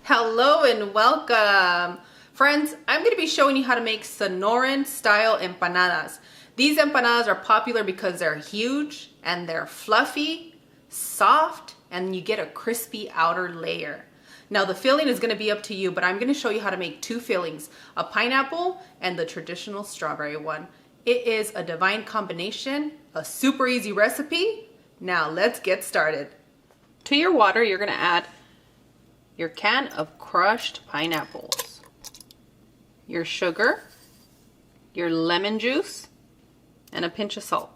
Hello and welcome. Friends, I'm going to be showing you how to make Sonoran style empanadas. These empanadas are popular because they're huge and they're fluffy, soft, and you get a crispy outer layer. Now the filling is going to be up to you, but I'm going to show you how to make two fillings, a pineapple and the traditional strawberry one. It is a divine combination, a super easy recipe. Now let's get started. To your water, you're going to add your can of crushed pineapples, your sugar, your lemon juice, and a pinch of salt.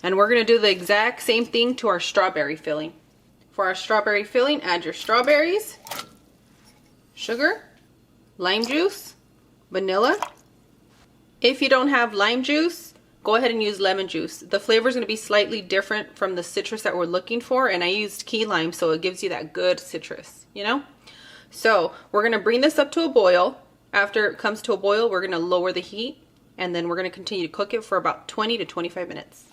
And we're going to do the exact same thing to our strawberry filling. For our strawberry filling, add your strawberries, sugar, lime juice, vanilla. If you don't have lime juice, go ahead and use lemon juice. The flavor is going to be slightly different from the citrus that we're looking for, and I used key lime, so it gives you that good citrus, you know? So we're going to bring this up to a boil. After it comes to a boil, we're going to lower the heat, and then we're going to continue to cook it for about 20 to 25 minutes.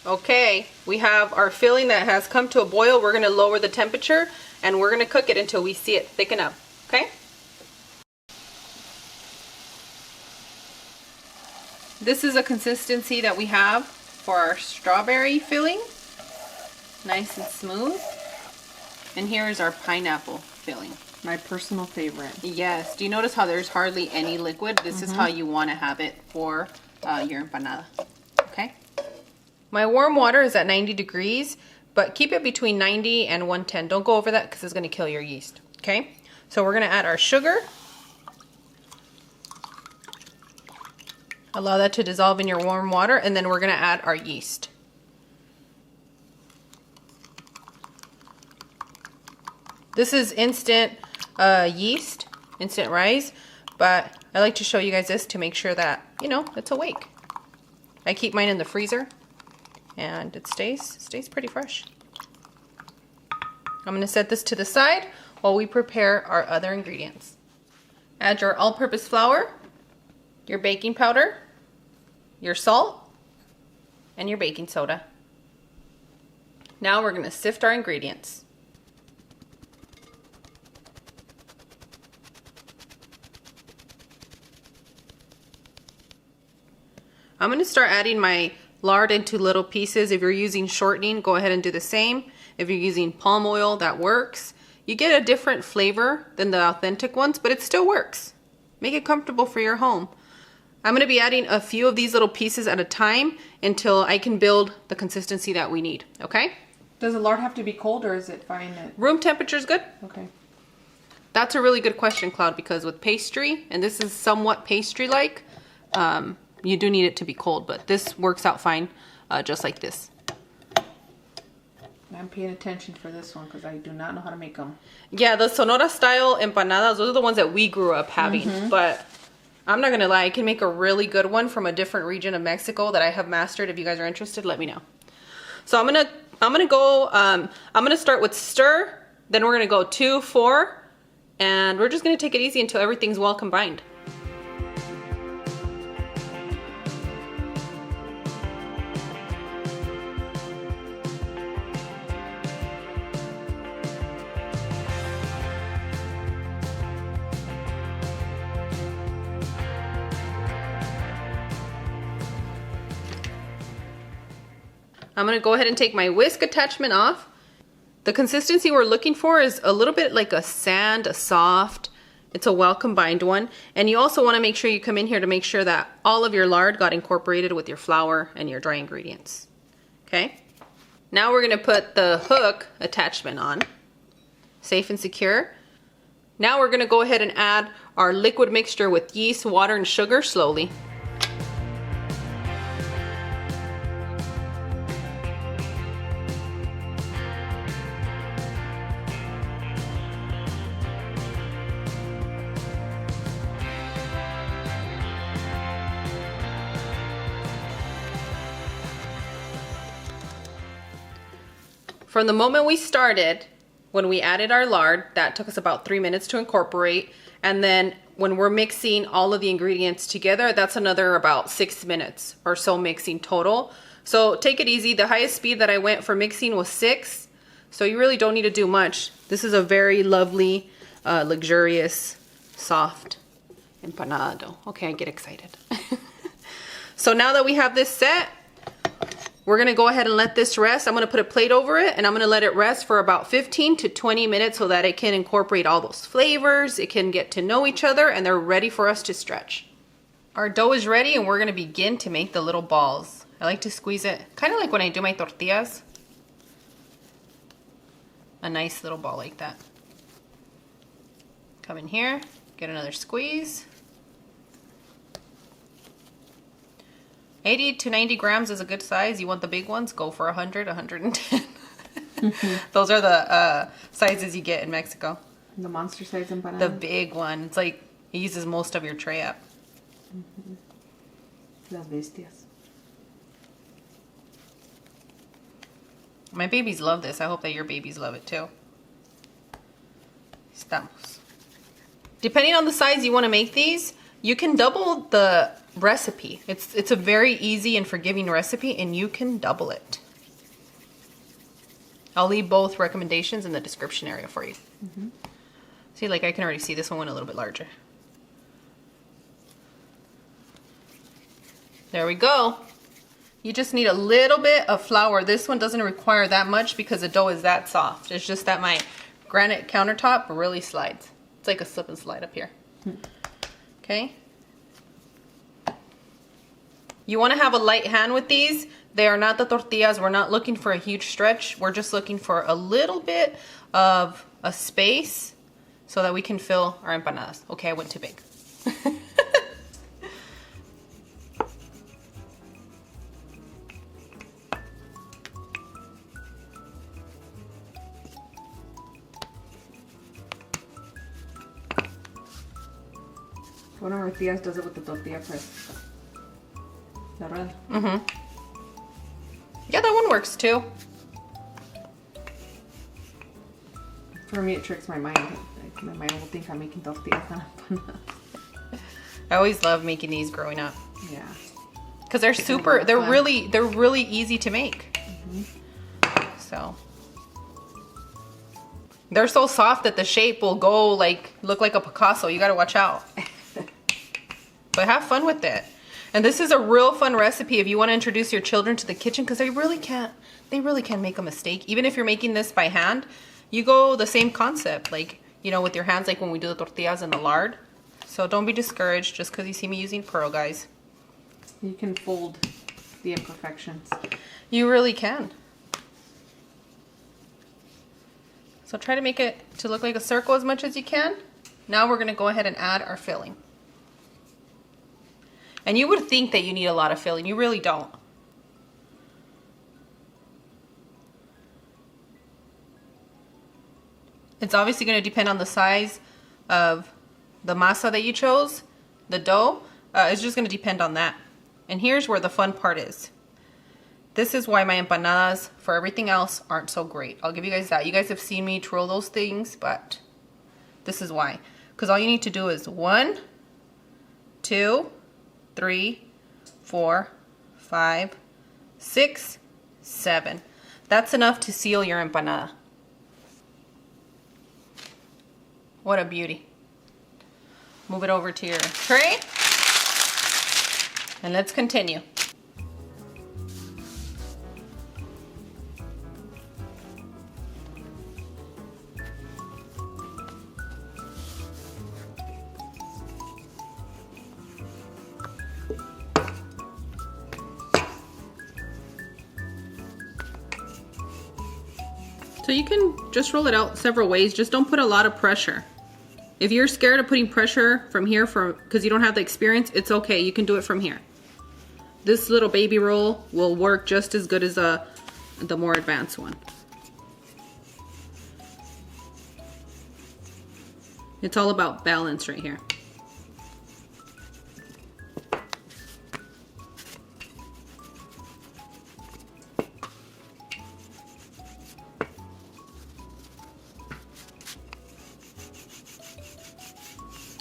Okay, we have our filling that has come to a boil. We're going to lower the temperature, and we're going to cook it until we see it thicken up, okay? This is a consistency that we have for our strawberry filling. Nice and smooth. And here is our pineapple filling. My personal favorite. Yes. Do you notice how there's hardly any liquid? This is how you want to have it for your empanada. Okay? My warm water is at 90 degrees, but keep it between 90 and 110. Don't go over that because it's going to kill your yeast. Okay? So we're going to add our sugar. Allow that to dissolve in your warm water, and then we're going to add our yeast. This is instant yeast, instant rise, but I like to show you guys this to make sure that, you know, it's awake. I keep mine in the freezer, and it stays pretty fresh. I'm going to set this to the side while we prepare our other ingredients. Add your all-purpose flour, your baking powder, your salt, and your baking soda. Now we're going to sift our ingredients. I'm going to start adding my lard into little pieces. If you're using shortening, go ahead and do the same. If you're using palm oil, that works. You get a different flavor than the authentic ones, but it still works. Make it comfortable for your home. I'm going to be adding a few of these little pieces at a time until I can build the consistency that we need, okay? Does the lard have to be cold, or is it fine? Room temperature is good. Okay. That's a really good question, Cloud, because with pastry, and this is somewhat pastry-like, you do need it to be cold, but this works out fine just like this. I'm paying attention for this one because I do not know how to make them. Yeah, the Sonora style empanadas, those are the ones that we grew up having, but I'm not gonna lie, I can make a really good one from a different region of Mexico that I have mastered. If you guys are interested, let me know. So I'm gonna start with stir, then we're gonna go 2, 4, and we're just gonna take it easy until everything's well combined. I'm going to go ahead and take my whisk attachment off. The consistency we're looking for is a little bit like a sand, a soft. It's a well combined one. And you also want to make sure you come in here to make sure that all of your lard got incorporated with your flour and your dry ingredients. Okay. Now we're going to put the hook attachment on. Safe and secure. Now we're going to go ahead and add our liquid mixture with yeast, water, and sugar slowly. From the moment we started, when we added our lard, that took us about 3 minutes to incorporate. And then when we're mixing all of the ingredients together, that's another about 6 minutes or so mixing total. So take it easy. The highest speed that I went for mixing was 6. So you really don't need to do much. This is a very lovely, luxurious, soft empanada dough. Okay, I get excited. So now that we have this set, we're gonna go ahead and let this rest. I'm gonna put a plate over it and I'm gonna let it rest for about 15 to 20 minutes so that it can incorporate all those flavors, it can get to know each other, and they're ready for us to stretch. Our dough is ready and we're gonna begin to make the little balls. I like to squeeze it, kind of like when I do my tortillas. A nice little ball like that. Come in here, get another squeeze. 80 to 90 grams is a good size. You want the big ones, go for 100, 110. Those are the sizes you get in Mexico. The monster size empanada. The big one. It's like, it uses most of your tray up. Las bestias. My babies love this. I hope that your babies love it too. Estamos. Depending on the size you want to make these, you can double the recipe. It's a very easy and forgiving recipe, and you can double it. I'll leave both recommendations in the description area for you. See, like I can already see this one went a little bit larger. There we go. You just need a little bit of flour. This one doesn't require that much because the dough is that soft. It's just that my granite countertop really slides. It's like a slip and slide up here. Okay. You want to have a light hand with these. They are not the tortillas. We're not looking for a huge stretch. We're just looking for a little bit of a space so that we can fill our empanadas. Okay, I went too big. One of our tias does it with the tortilla press. La rueda. Yeah, that one works too. For me, it tricks my mind. Like, my mind will think I'm making tortillas, not empanadas. I always loved making these growing up. Yeah. Because they're super, they're really easy to make. So. They're so soft that the shape will go like, look like a Picasso. You gotta watch out. But have fun with it. And this is a real fun recipe if you want to introduce your children to the kitchen, because they really can't make a mistake. Even if you're making this by hand, you go the same concept, like, you know, with your hands, like when we do the tortillas and the lard. So don't be discouraged just because you see me using Pearl, guys. You can fold the imperfections. You really can. So try to make it to look like a circle as much as you can. Now we're going to go ahead and add our filling. And you would think that you need a lot of filling. You really don't. It's obviously going to depend on the size of the masa that you chose, the dough. It's just going to depend on that. And here's where the fun part is. This is why my empanadas, for everything else, aren't so great. I'll give you guys that. You guys have seen me twirl those things, but this is why. Because all you need to do is 1, 2, 3, 4, 5, 6, 7. That's enough to seal your empanada. What a beauty. Move it over to your tray. And let's continue. So you can just roll it out several ways. Just don't put a lot of pressure. If you're scared of putting pressure from here because you don't have the experience, it's okay. You can do it from here. This little baby roll will work just as good as the more advanced one. It's all about balance right here.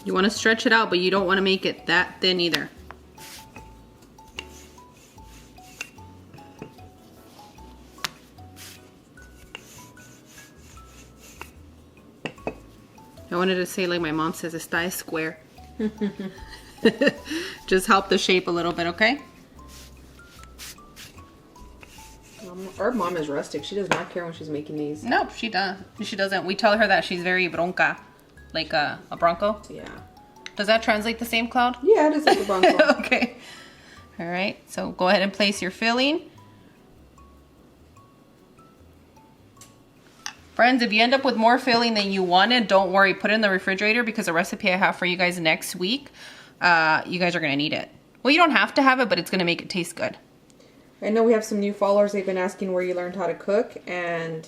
You want to stretch it out, but you don't want to make it that thin either. I wanted to say like my mom says, está square. Just help the shape a little bit, okay? Our mom is rustic. She does not care when she's making these. No, she doesn't. We tell her that she's very bronca, like a bronco. Yeah. Does that translate the same, Cloud? Yeah, it is like a bronco. Okay. All right, so go ahead and place your filling. Friends, if you end up with more filling than you wanted, don't worry. Put it in the refrigerator because the recipe I have for you guys next week, you guys are going to need it. Well, you don't have to have it, but it's going to make it taste good. I know we have some new followers. They've been asking where you learned how to cook, and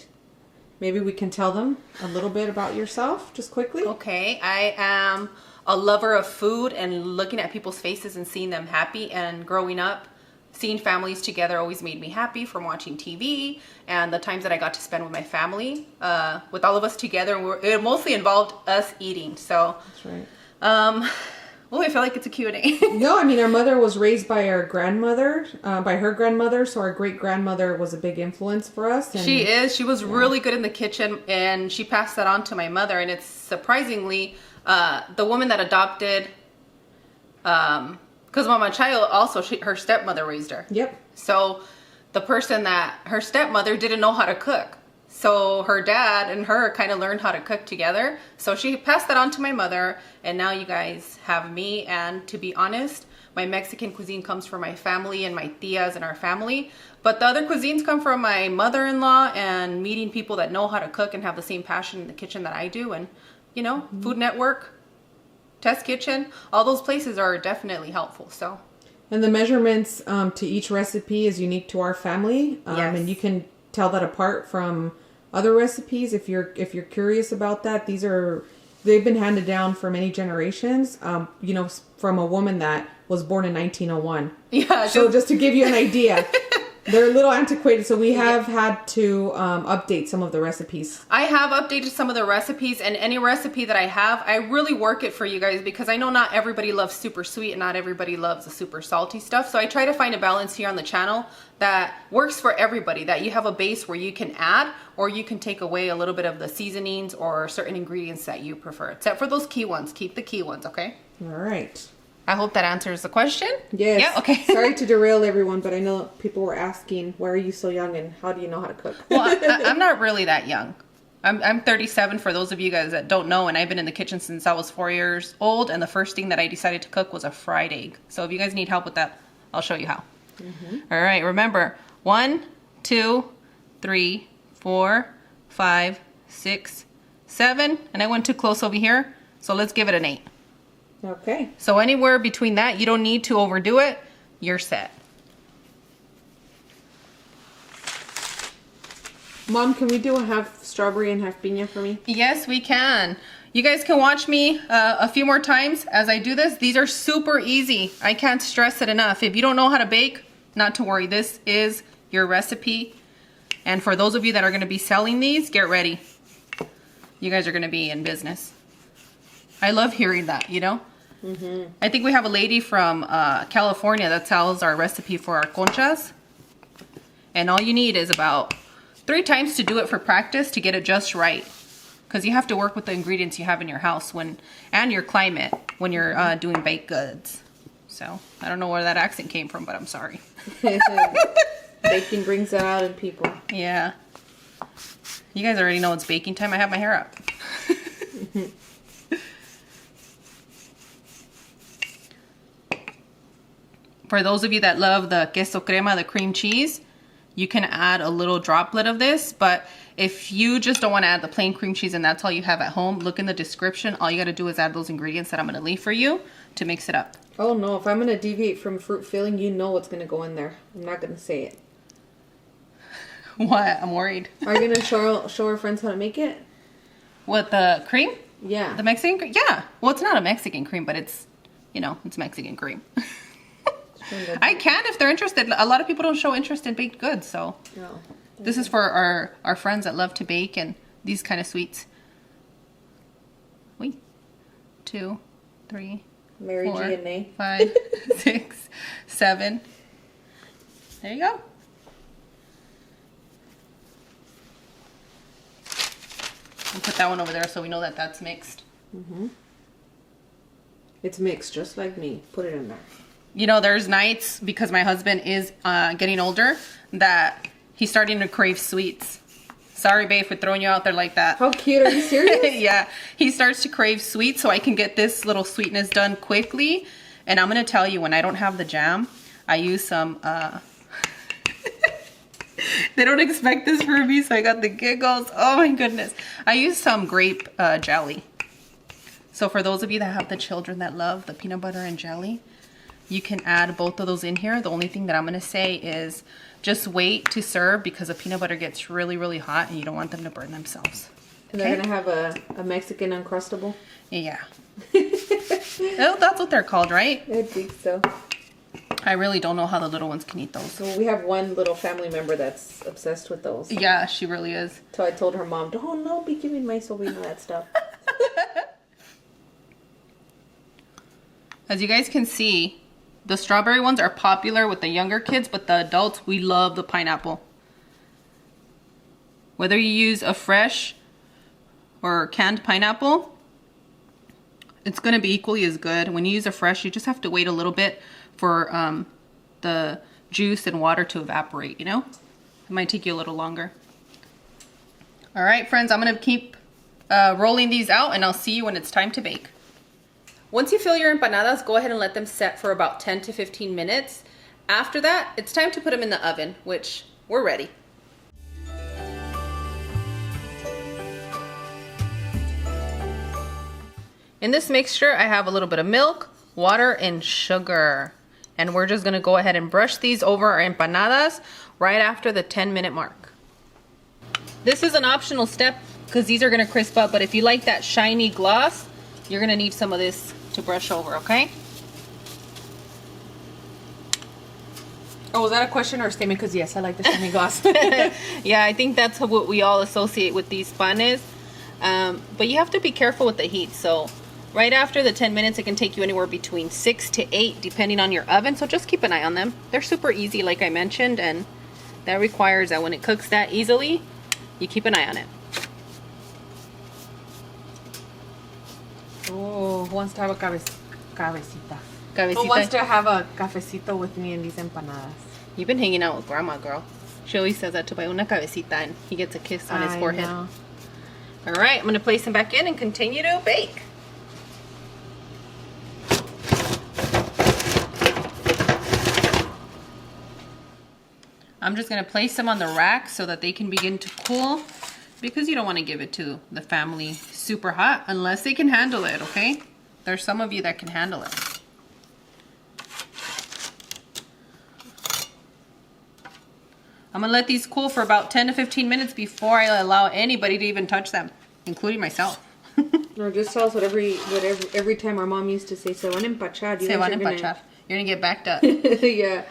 maybe we can tell them a little bit about yourself, just quickly. Okay, I am a lover of food and looking at people's faces and seeing them happy, and growing up, seeing families together always made me happy from watching TV and the times that I got to spend with my family, with all of us together. And it mostly involved us eating. So, that's right. Oh, I feel like it's a Q&A. No, I mean, our mother was raised by our grandmother, by her grandmother. So our great-grandmother was a big influence for us. And, she is. She was really good in the kitchen, and she passed that on to my mother. And it's surprisingly, the woman that adopted, because Mama Child also, her stepmother raised her. Yep. So the person that, her stepmother didn't know how to cook. So her dad and her kind of learned how to cook together. So she passed that on to my mother, and now you guys have me. And to be honest, my Mexican cuisine comes from my family and my tias and our family. But the other cuisines come from my mother-in-law and meeting people that know how to cook and have the same passion in the kitchen that I do. And, you know, Food Network, Test Kitchen, all those places are definitely helpful. So, and the measurements to each recipe is unique to our family. Yes. And you can tell that apart from other recipes if you're curious about that. They've been handed down for many generations, you know, from a woman that was born in 1901. Yeah. So just to give you an idea, they're a little antiquated. So we have had to update some of the recipes. I have updated some of the recipes, and any recipe that I have, I really work it for you guys because I know not everybody loves super sweet and not everybody loves the super salty stuff. So I try to find a balance here on the channel that works for everybody, that you have a base where you can add or you can take away a little bit of the seasonings or certain ingredients that you prefer, except for those key ones. Keep the key ones, okay? All right. I hope that answers the question. Yes. Yeah, okay. Sorry to derail everyone, but I know people were asking, why are you so young and how do you know how to cook? Well, I'm not really that young. I'm 37 for those of you guys that don't know, and I've been in the kitchen since I was 4 years old, and the first thing that I decided to cook was a fried egg. So if you guys need help with that, I'll show you how. All right, remember, 1, 2, 3, 4, 5, 6, 7, and I went too close over here, so let's give it an 8. Okay. So anywhere between that, you don't need to overdo it. You're set. Mom, can we do a half strawberry and half piña for me? Yes, we can. You guys can watch me a few more times as I do this. These are super easy. I can't stress it enough. If you don't know how to bake, not to worry. This is your recipe. And for those of you that are going to be selling these, get ready. You guys are going to be in business. I love hearing that, you know? I think we have a lady from California that sells our recipe for our conchas. And all you need is about 3 times to do it for practice to get it just right. Because you have to work with the ingredients you have in your house and your climate when you're doing baked goods. So, I don't know where that accent came from, but I'm sorry. Baking brings that out in people. Yeah. You guys already know it's baking time. I have my hair up. For those of you that love the queso crema, the cream cheese, you can add a little droplet of this. But if you just don't want to add the plain cream cheese and that's all you have at home, look in the description. All you got to do is add those ingredients that I'm going to leave for you to mix it up. Oh no, if I'm going to deviate from fruit filling, you know what's going to go in there. I'm not going to say it. What? I'm worried. Are you going to show our friends how to make it? What, the cream? Yeah. The Mexican cream? Yeah. Well, it's not a Mexican cream, but it's, you know, it's Mexican cream. I can if they're interested. A lot of people don't show interest in baked goods, so No. this is for our friends that love to bake and these kind of sweets. 2, 3, Mary 4, G and Nay. 5, 6, 7. There you go. I'll put that one over there so we know that that's mixed. It's mixed just like me. Put it in there. You know, there's nights, because my husband is getting older, that he's starting to crave sweets. Sorry, babe, for throwing you out there like that. How cute. Are you serious? Yeah. He starts to crave sweets, so I can get this little sweetness done quickly. And I'm going to tell you, when I don't have the jam, I use some... They don't expect this from me, so I got the giggles. Oh, my goodness. I use some grape jelly. So for those of you that have the children that love the peanut butter and jelly, you can add both of those in here. The only thing that I'm going to say is just wait to serve, because the peanut butter gets really, really hot and you don't want them to burn themselves. And they're going to have a Mexican Uncrustable? Yeah. Oh, that's what they're called, right? I think so. I really don't know how the little ones can eat those. So we have one little family member that's obsessed with those. Yeah, she really is. So I told her mom, don't be giving my sobrina that stuff. As you guys can see, the strawberry ones are popular with the younger kids, but the adults, we love the pineapple. Whether you use a fresh or canned pineapple, it's going to be equally as good. When you use a fresh, you just have to wait a little bit for the juice and water to evaporate, you know? It might take you a little longer. All right, friends, I'm going to keep rolling these out, and I'll see you when it's time to bake. Once you fill your empanadas, go ahead and let them set for about 10 to 15 minutes. After that, it's time to put them in the oven, which we're ready. In this mixture, I have a little bit of milk, water, and sugar. And we're just gonna go ahead and brush these over our empanadas right after the 10-minute mark. This is an optional step because these are gonna crisp up, but if you like that shiny gloss, you're gonna need some of this to brush over, okay? Oh, was that a question or a statement? Because yes, I like the shiny gloss. Yeah, I think that's what we all associate with these panes. But you have to be careful with the heat. So right after the 10 minutes, it can take you anywhere between 6 to 8, depending on your oven. So just keep an eye on them. They're super easy, like I mentioned, and that requires that when it cooks that easily, you keep an eye on it. Oh, who wants to have a cabecita? Cabecita. Who wants to have a cafecito with me in these empanadas? You've been hanging out with grandma, girl. She always says that to buy una cabecita, and he gets a kiss on his forehead. Know. All right, I'm going to place them back in and continue to bake. I'm just going to place them on the rack so that they can begin to cool, because you don't want to give it to the family super hot unless they can handle it, okay? There's some of you that can handle it. I'm going to let these cool for about 10 to 15 minutes before I allow anybody to even touch them, including myself. Or just tell us what every time our mom used to say, se van a empachar. Se van a empachar. You're going to get backed up. Yeah.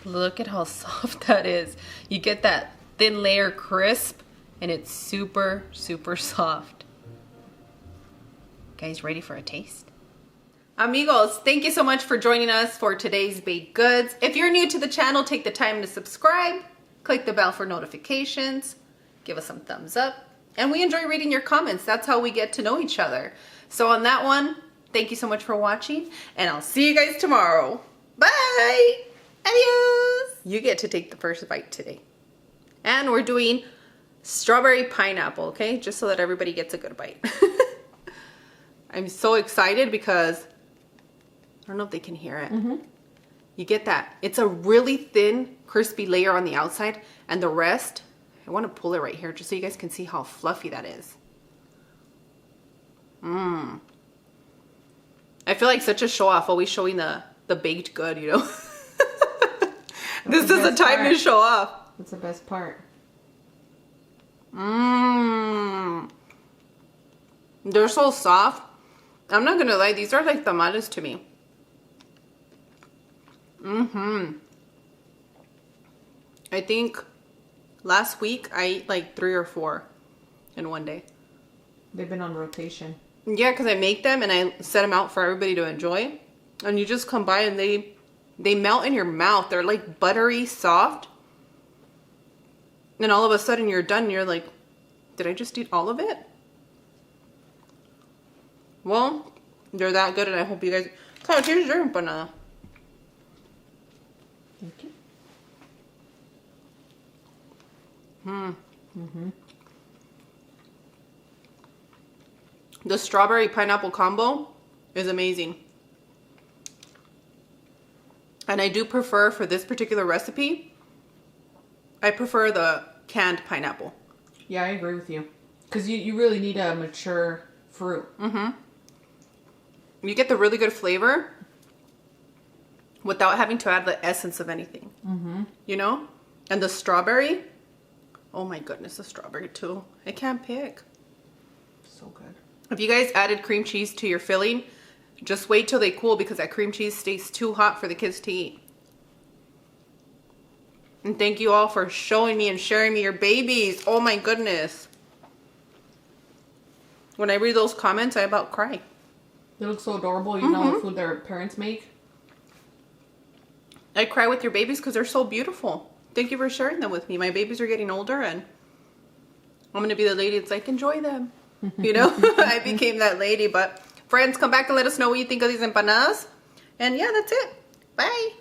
Look at how soft that is. You get that thin layer crisp, and it's super, super soft. Guys, ready for a taste? Amigos, thank you so much for joining us for today's baked goods. If you're new to the channel, take the time to subscribe, click the bell for notifications, give us some thumbs up, and we enjoy reading your comments. That's how we get to know each other. So on that one, thank you so much for watching, and I'll see you guys tomorrow. Bye! Adios! You get to take the first bite today. And we're doing strawberry pineapple, okay? Just so that everybody gets a good bite. I'm so excited because I don't know if they can hear it. You get that. It's a really thin, crispy layer on the outside, and the rest, I want to pull it right here just so you guys can see how fluffy that is. I feel like such a show off, always showing the baked good, you know? This is the time to show off. That's the best part. They're so soft. I'm not gonna lie, these are like tamales to me. I think Last week, I ate like 3 or 4 in one day. They've been on rotation. Yeah, because I make them and I set them out for everybody to enjoy. And you just come by and they melt in your mouth. They're like buttery soft. And all of a sudden you're done and you're like, did I just eat all of it? Well, they're that good and I hope you guys... Kyle, here's your empanada. Thank you. The strawberry pineapple combo is amazing. And I do prefer, for this particular recipe, I prefer the canned pineapple. Yeah, I agree with you. Because you really need a mature fruit. You get the really good flavor without having to add the essence of anything. You know? And the strawberry, oh my goodness, the strawberry too. I can't pick. So good. If you guys added cream cheese to your filling, just wait till they cool because that cream cheese stays too hot for the kids to eat. And thank you all for showing me and sharing me your babies. Oh my goodness. When I read those comments, I about cry. They look so adorable. You know the food their parents make. I cry with your babies because they're so beautiful. Thank you for sharing them with me. My babies are getting older and I'm going to be the lady that's like, enjoy them. You know, I became that lady. But friends, come back and let us know what you think of these empanadas. And yeah, that's it. Bye.